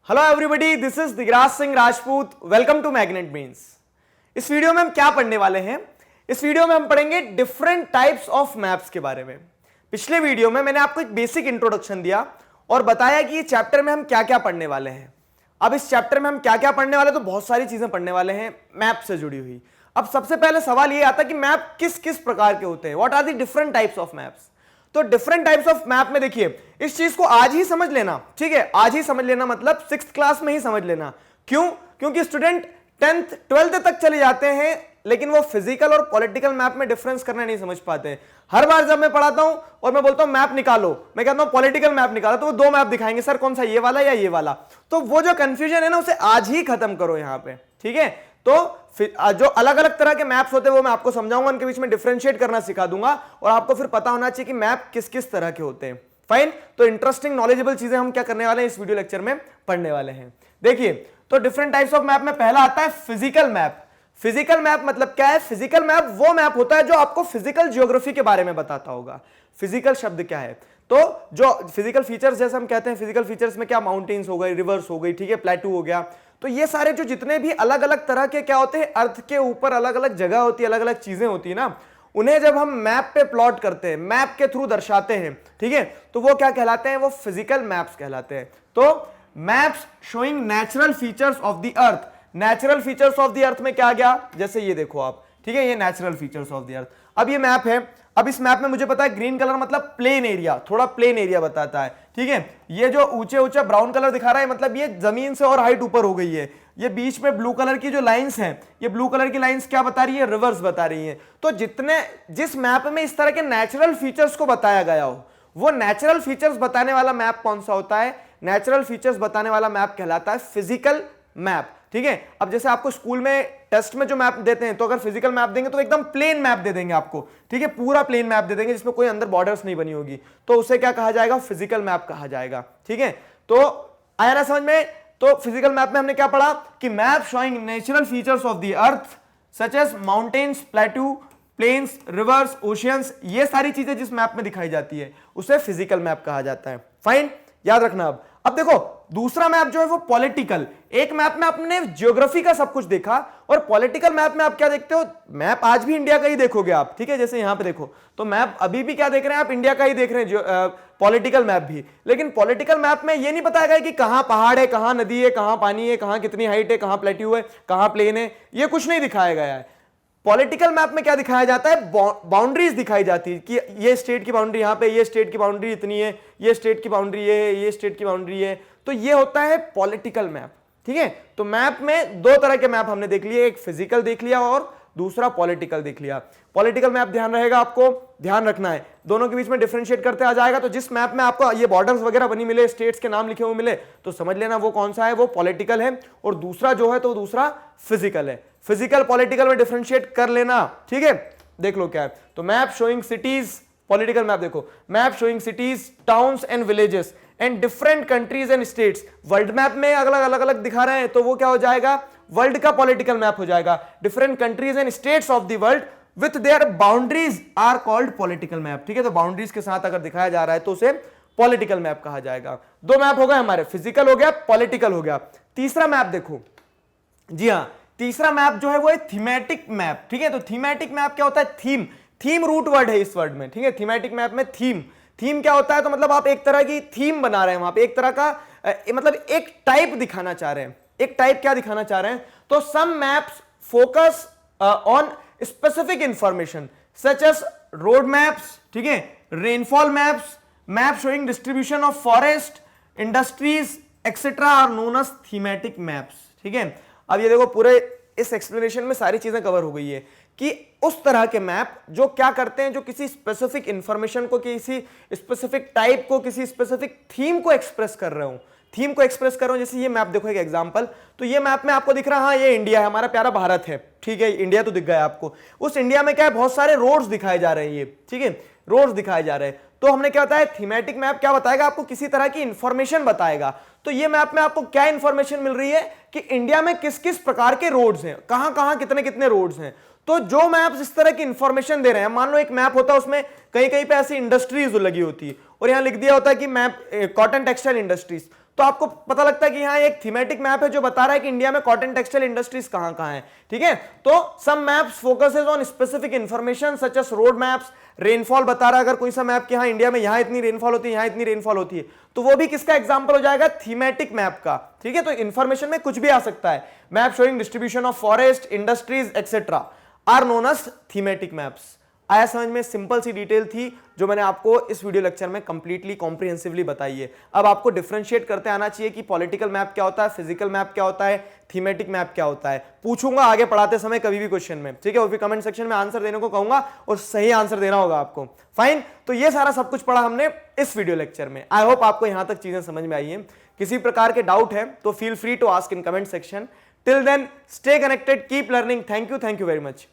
Hello everybody, this is Digraj Singh Rajput. Welcome to Magnet Brains. इस video में हम क्या पढ़ने वाले हैं? इस वीडियो में हम पढ़ेंगे डिफरेंट टाइप्स ऑफ मैप्स के बारे में। पिछले वीडियो में मैंने आपको एक बेसिक इंट्रोडक्शन दिया और बताया कि इस चैप्टर में हम क्या क्या पढ़ने वाले हैं। अब इस चैप्टर में हम क्या क्या पढ़ने वाले, तो बहुत सारी चीजें पढ़ने वाले हैं मैप से जुड़ी हुई। अब सबसे पहले सवाल ये आता है कि मैप किस किस प्रकार के होते हैं, what are the different types of maps. तो डिफरेंट टाइप्स ऑफ मैप में देखिए, इस चीज को आज ही समझ लेना, ठीक है, आज ही समझ लेना, मतलब 6th क्लास में ही समझ लेना। क्यों? क्योंकि स्टूडेंट 10th 12th तक चले जाते हैं लेकिन वो फिजिकल और पॉलिटिकल मैप में डिफरेंस करना नहीं समझ पाते। हर बार जब मैं पढ़ाता हूं और मैं बोलता हूं मैप निकालो, मैं कहता हूं पॉलिटिकल मैप निकालो, तो वो दो मैप दिखाएंगे, सर कौन सा, ये वाला या ये वाला। तो वो जो कंफ्यूजन है ना, उसे आज ही खत्म करो यहां पे, ठीक है। तो जो अलग अलग तरह के मैप्स होते हैं वो मैं आपको समझाऊंगा, उनके बीच में डिफरेंशिएट करना सिखा दूंगा और आपको फिर पता होना चाहिए कि मैप किस किस तरह के होते हैं। फाइन। तो इंटरेस्टिंग नॉलेजेबल चीजें हम क्या करने वाले हैं, इस वीडियो लेक्चर में पढ़ने वाले हैं। देखिए, तो डिफरेंट टाइप्स ऑफ मैप में पहला आता है फिजिकल मैप। फिजिकल मैप मतलब क्या है? फिजिकल मैप वो मैप होता है जो आपको फिजिकल ज्योग्राफी के बारे में बताता होगा। फिजिकल शब्द क्या है? तो जो फिजिकल फीचर्स, जैसे हम कहते हैं फिजिकल फीचर्स में क्या, माउंटेन्स हो गई, रिवर्स हो गई, ठीक है, प्लेटू हो गया। तो ये सारे जो जितने भी अलग अलग तरह के क्या होते हैं, अर्थ के ऊपर अलग अलग जगह होती है, अलग अलग चीजें होती है ना, उन्हें जब हम मैप पे प्लॉट करते हैं, मैप के थ्रू दर्शाते हैं, ठीक है, तो वो क्या कहलाते हैं? वो फिजिकल मैप्स कहलाते हैं। तो maps showing natural features of the earth. Natural features of the अर्थ में क्या आ गया? जैसे ये देखो आप, ठीक है, ये नेचुरल फीचर्स ऑफ द अर्थ। अब ये मैप है, अब इस मैप में मुझे पता है ग्रीन कलर मतलब प्लेन एरिया, थोड़ा प्लेन एरिया बताता है, ठीक है। ये जो ऊंचे ऊंचा ब्राउन कलर दिखा रहा है, मतलब ये जमीन से और हाइट ऊपर हो गई है। ये बीच में ब्लू कलर की जो लाइंस हैं, ये ब्लू कलर की लाइंस क्या बता रही है? रिवर्स बता रही है। तो जिस मैप में इस तरह के नेचुरल फीचर्स को बताया गया हो, वो नेचुरल फीचर्स बताने वाला मैप कौन सा होता है? नेचुरल फीचर्स बताने वाला मैप कहलाता है फिजिकल मैप, ठीक है। अब जैसे आपको स्कूल में टेस्ट में जो मैप देते हैं, तो अगर फिजिकल मैप देंगे तो एकदम प्लेन मैप दे देंगे आपको, ठीक है, पूरा प्लेन मैप दे देंगे जिसमें कोई अंदर बॉर्डर्स नहीं बनी होगी, तो उसे क्या कहा जाएगा? फिजिकल मैप कहा जाएगा, ठीक है। तो आया ना समझ में? तो फिजिकल मैप में हमने क्या पढ़ा कि map showing natural features of the earth such as mountains, plateau, plains, rivers, oceans, ये सारी चीजें जिस मैप में दिखाई जाती है उसे फिजिकल मैप कहा जाता है। फाइन, याद रखना। अब देखो, दूसरा मैप जो है वो पॉलिटिकल। एक मैप में आपने ज्योग्राफी का सब कुछ देखा और पॉलिटिकल मैप में आप क्या देखते हो? मैप आज भी इंडिया का ही देखोगे आप, ठीक है, जैसे यहां पे देखो, तो मैप अभी भी क्या देख रहे हैं आप? इंडिया का ही देख रहे हैं, पॉलिटिकल मैप भी। लेकिन पॉलिटिकल मैप में ये नहीं बताया गया कि कहां पहाड़ है, कहां नदी है, कहां पानी है, कहां कितनी हाइट है, कहां प्लेट्यू है, कहां प्लेन है, ये कुछ नहीं दिखाया गया है। पॉलिटिकल मैप में क्या दिखाया जाता है? बाउंड्रीज दिखाई जाती है कि ये स्टेट की बाउंड्री यहां पे, ये स्टेट की बाउंड्री इतनी है, ये स्टेट की बाउंड्री ये है, ये स्टेट की बाउंड्री है। तो ये होता है पॉलिटिकल मैप, ठीक है। तो मैप में दो तरह के मैप हमने देख लिए, एक फिजिकल देख लिया और दूसरा पॉलिटिकल देख लिया। पॉलिटिकल मैप ध्यान रहेगा, आपको ध्यान रखना है, दोनों के बीच में डिफरेंशिएट करते आ जाएगा। तो जिस मैप में आपको ये बॉर्डर्स वगैरह बनी मिले, स्टेट्स के नाम लिखे हुए मिले, तो समझ लेना वो कौन सा है, वो पॉलिटिकल है, और दूसरा जो है तो दूसरा फिजिकल है। फिजिकल पॉलिटिकल में डिफरेंशिएट कर लेना, ठीक है। देख लो क्या है, तो map showing cities, political map देखो, map showing cities, towns and villages and different countries and states. World map में अलग अलग दिखा रहे हैं, तो वो क्या हो जाएगा? वर्ल्ड का पॉलिटिकल मैप हो जाएगा। Different countries and states of the world with their boundaries are called political map, ठीक है। तो बाउंड्रीज के साथ अगर दिखाया जा रहा है तो उसे पॉलिटिकल मैप कहा जाएगा। दो मैप हो गए हमारे, फिजिकल हो गया, पॉलिटिकल हो गया। तीसरा मैप देखो, जी हां, तीसरा मैप जो है वो है थीमेटिक मैप, ठीक है। तो थीमेटिक मैप क्या होता है? थीम, थीम रूट वर्ड है इस वर्ड में, ठीक है। थीमेटिक मैप में थीम, थीम क्या होता है? तो मतलब आप एक तरह की थीम बना रहे हैं वहां पे, एक तरह का मतलब एक टाइप दिखाना चाह रहे हैं। एक टाइप क्या दिखाना चाह रहे हैं? तो some maps focus on specific information such as road maps, ठीक है, rainfall maps, map showing distribution of forest, industries etcetera are known as thematic maps, ठीक है। अब ये देखो, पूरे इस एक्सप्लेनेशन में सारी चीजें कवर हो गई है कि उस तरह के मैप जो क्या करते हैं, जो किसी स्पेसिफिक इंफॉर्मेशन को, किसी स्पेसिफिक टाइप को, किसी स्पेसिफिक थीम को एक्सप्रेस कर रहे हो, थीम को एक्सप्रेस कर रहा हूं। जैसे ये मैप देखो, एक एग्जांपल, तो ये मैप में आपको दिख रहा है, हाँ ये इंडिया है, हमारा प्यारा भारत है, ठीक है, इंडिया तो दिख गया आपको। उस इंडिया में क्या है? बहुत सारे रोड्स दिखाए जा रहे हैं, ये, ठीक है, रोड्स दिखाए जा रहे हैं। तो हमने क्या बताया? थीमेटिक मैप क्या बताएगा? आपको किसी तरह की इंफॉर्मेशन बताएगा। तो ये मैप में आपको क्या इंफॉर्मेशन मिल रही है कि इंडिया में किस किस प्रकार के रोड्स हैं, कहां कहां कितने कितने रोड्स हैं। तो जो मैप्स इस तरह की इंफॉर्मेशन दे रहे हैं, मान लो एक मैप होता है, उसमें कहीं कहीं पे ऐसी इंडस्ट्रीज लगी होती है और यहां लिख दिया होता है कि मैप कॉटन टेक्सटाइल इंडस्ट्रीज, तो आपको पता लगता है कि यहाँ एक थीमेटिक मैप है जो बता रहा है कि इंडिया में कॉटन टेक्सटाइल इंडस्ट्रीज कहां कहां है। ठीक है, तो some maps focuses on specific information such as road maps, rainfall बता रहा है अगर कोई सा मैप कि हाँ इंडिया में यहां इतनी रेनफॉल होती है, यहां इतनी रेनफॉल होती है, तो वो भी किसका एग्जांपल हो जाएगा, थीमेटिक मैप का। ठीक है, तो इंफॉर्मेशन में कुछ भी आ सकता है। Map showing distribution of forest, industries etcetera are known as thematic maps. आया समझ में? सिंपल सी डिटेल थी जो मैंने आपको इस वीडियो लेक्चर में कंप्लीटली कॉम्प्रिहेंसिवली बताई है। अब आपको डिफरेंशिएट करते आना चाहिए कि पॉलिटिकल मैप क्या होता है, फिजिकल मैप क्या होता है, थीमेटिक मैप क्या होता है। पूछूंगा आगे पढ़ाते समय कभी भी क्वेश्चन में, ठीक है, और फिर कमेंट सेक्शन में आंसर देने को कहूंगा और सही आंसर देना होगा आपको। फाइन, तो ये सारा सब कुछ पढ़ा हमने इस वीडियो लेक्चर में। आई होप आपको यहां तक चीजें समझ में आई है। किसी प्रकार के डाउट है तो feel free to ask in comment section. Till then stay connected, keep learning. Thank you very much.